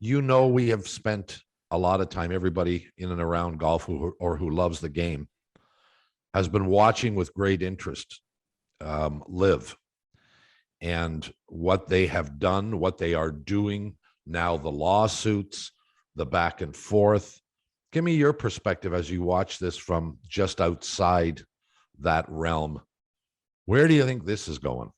You know, we have spent a lot of time, everybody in and around golf who loves the game has been watching with great interest LIV and what they have done, what they are doing now, the lawsuits, the back and forth. Give me your perspective as you watch this from just outside that realm. Where do you think this is going?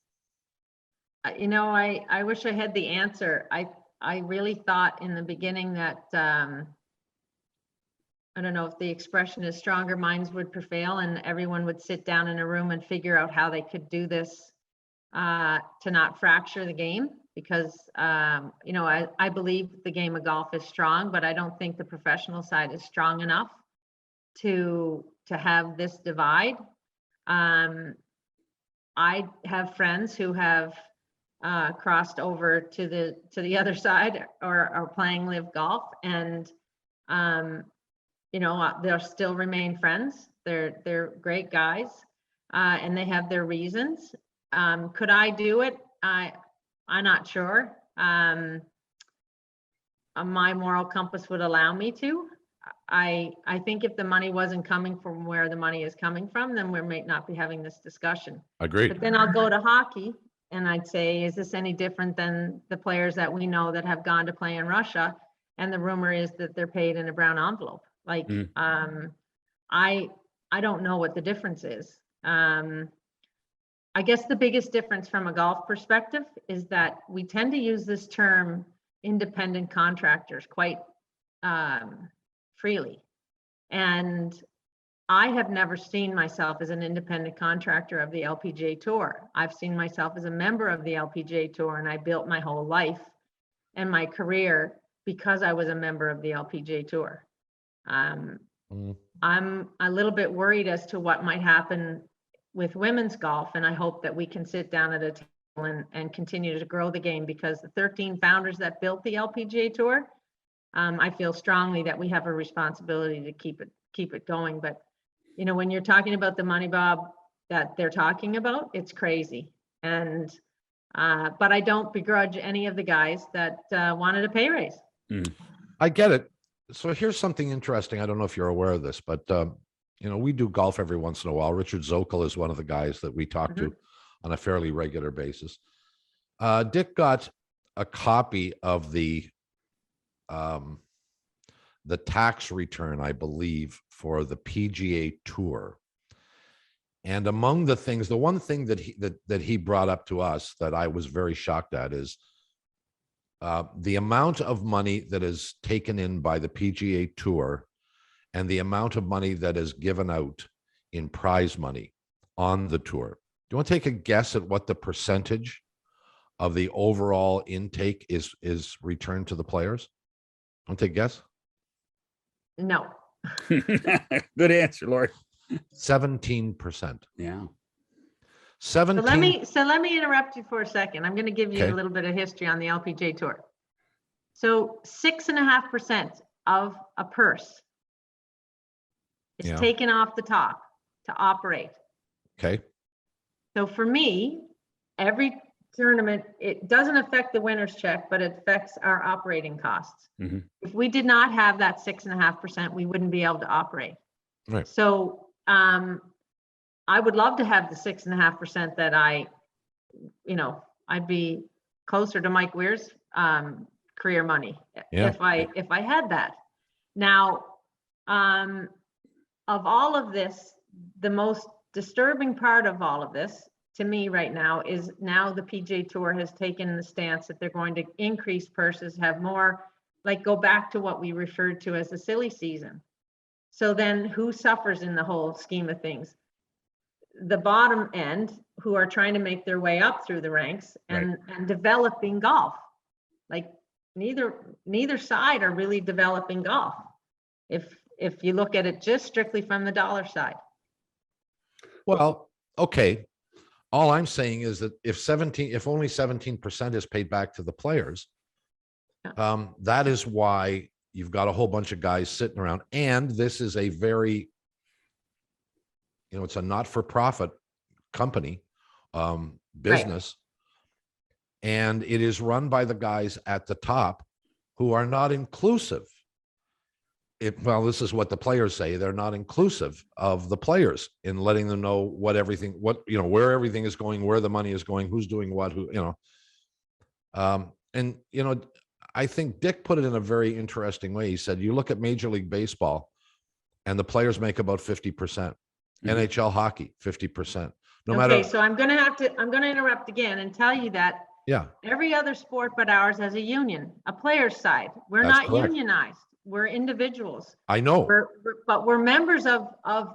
You know, I wish I had the answer. I really thought in the beginning that, I don't know if the expression is stronger minds would prevail and everyone would sit down in a room and figure out how they could do this to not fracture the game. Because, you know, I believe the game of golf is strong, but I don't think the professional side is strong enough to have this divide. I have friends who have crossed over to the other side or are playing LIV golf, and you know, they'll still remain friends. They're great guys, and they have their reasons. Could I do it? I'm not sure. My moral compass would allow me to. I think if the money wasn't coming from where the money is coming from, then we might not be having this discussion. Agreed. But then I'll go to hockey and I'd say, is this any different than the players that we know that have gone to play in Russia? And the rumor is that they're paid in a brown envelope. Like, I don't know what the difference is. I guess the biggest difference from a golf perspective is that we tend to use this term independent contractors quite freely. And I have never seen myself as an independent contractor of the LPGA Tour. I've seen myself as a member of the LPGA Tour, and I built my whole life and my career because I was a member of the LPGA Tour. I'm a little bit worried as to what might happen with women's golf, and I hope that we can sit down at a table and continue to grow the game, because the 13 founders that built the LPGA Tour, I feel strongly that we have a responsibility to keep it going. But you know, when you're talking about the money, Bob, that they're talking about, it's crazy. And but I don't begrudge any of the guys that wanted a pay raise. I get it. So here's something interesting. I don't know if you're aware of this, but you know, we do golf every once in a while. Richard Zokol is one of the guys that we talk to on a fairly regular basis. Dick got a copy of the tax return, I believe, for the PGA Tour. And among the things, the one thing that he brought up to us that I was very shocked at is the amount of money that is taken in by the PGA Tour and the amount of money that is given out in prize money on the tour. Do you want to take a guess at what the percentage of the overall intake is returned to the players? Want to take a guess? No. Good answer, Lord. 17%. Yeah. 17. So let me interrupt you for a second. I'm going to give you a little bit of history on the LPGA Tour. So 6.5% of a purse is taken off the top to operate. Okay. So for me, every tournament, it doesn't affect the winner's check, but it affects our operating costs. If we did not have that 6.5%, we wouldn't be able to operate. Right. So I would love to have the 6.5% that I'd be closer to Mike Weir's career money if I had that. Now, of all of this, the most disturbing part of all of this to me right now is now the PGA Tour has taken the stance that they're going to increase purses, have more, like go back to what we referred to as the silly season. So then who suffers in the whole scheme of things? The bottom end, who are trying to make their way up through the ranks and developing golf. Like neither side are really developing golf. If you look at it just strictly from the dollar side. Well, okay. All I'm saying is that if only 17% is paid back to the players, that is why you've got a whole bunch of guys sitting around. And this is a very, it's a not-for-profit company, business. And it is run by the guys at the top who are not inclusive. Well, this is what the players say. They're not inclusive of the players in letting them know where everything is going, where the money is going, who's doing what, and I think Dick put it in a very interesting way. He said, you look at Major League Baseball and the players make about 50%. NHL hockey, 50%. No matter. Okay, so I'm going to interrupt again and tell you that Yeah, every other sport but ours has a union, a player's side. We're That's not correct. unionized. We're individuals. I know. But we're members of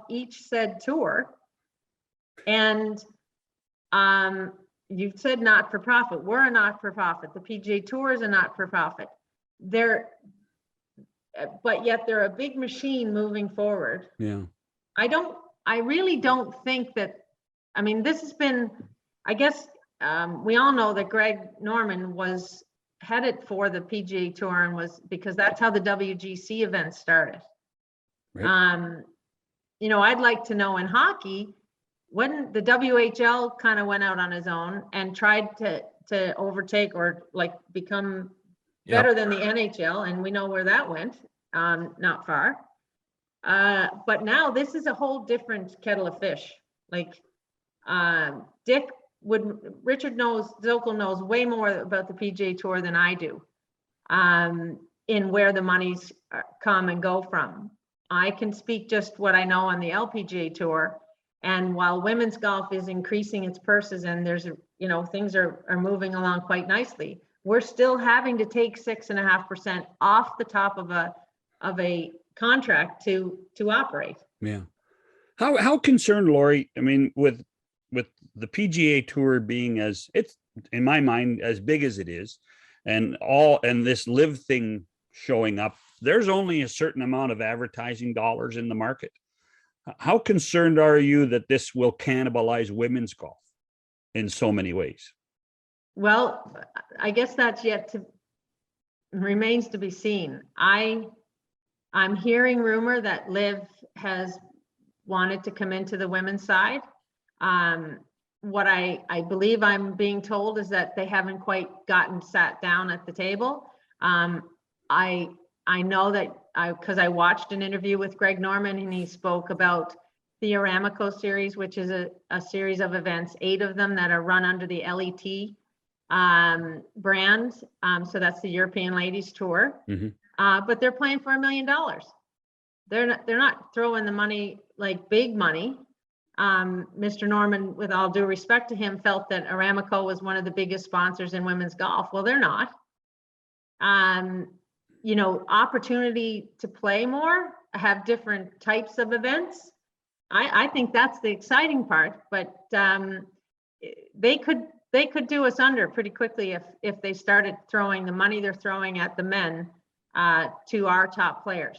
each said tour. And you've said not for profit. We're a not for profit. The PGA Tour is a not for profit. But yet they're a big machine moving forward. Yeah. I really don't think that, I mean, this has been, I guess, we all know that Greg Norman was headed for the PGA Tour and was, because that's how the WGC event started. Right. I'd like to know in hockey, when the WHL kind of went out on his own and tried to overtake or like become better than the NHL, and we know where that went, not far. But now this is a whole different kettle of fish. Like Richard Zokol knows way more about the PGA Tour than I do, in where the monies come and go from. I can speak just what I know on the LPGA Tour. And while women's golf is increasing its purses and there's, things are moving along quite nicely, we're still having to take 6.5% off the top of a contract to operate. Yeah. How concerned, LORIE, I mean, with the PGA Tour being it's in my mind as big as it is, and this LIV thing showing up, there's only a certain amount of advertising dollars in the market. How concerned are you that this will cannibalize women's golf in so many ways? Well, I guess that's remains to be seen. I'm hearing rumor that LIV has wanted to come into the women's side. What I believe I'm being told is that they haven't quite sat down at the table. I know that because I watched an interview with Greg Norman and he spoke about the Aramco series, which is a series of events, 8 of them that are run under the LET brand. So that's the European Ladies Tour. Mm-hmm. But they're playing for $1 million. They're not throwing the money like big money. Mr. Norman, with all due respect to him, felt that Aramco was one of the biggest sponsors in women's golf. Well, they're not. Opportunity to play more, have different types of events. I think that's the exciting part, but they could do us under pretty quickly if they started throwing the money they're throwing at the men to our top players.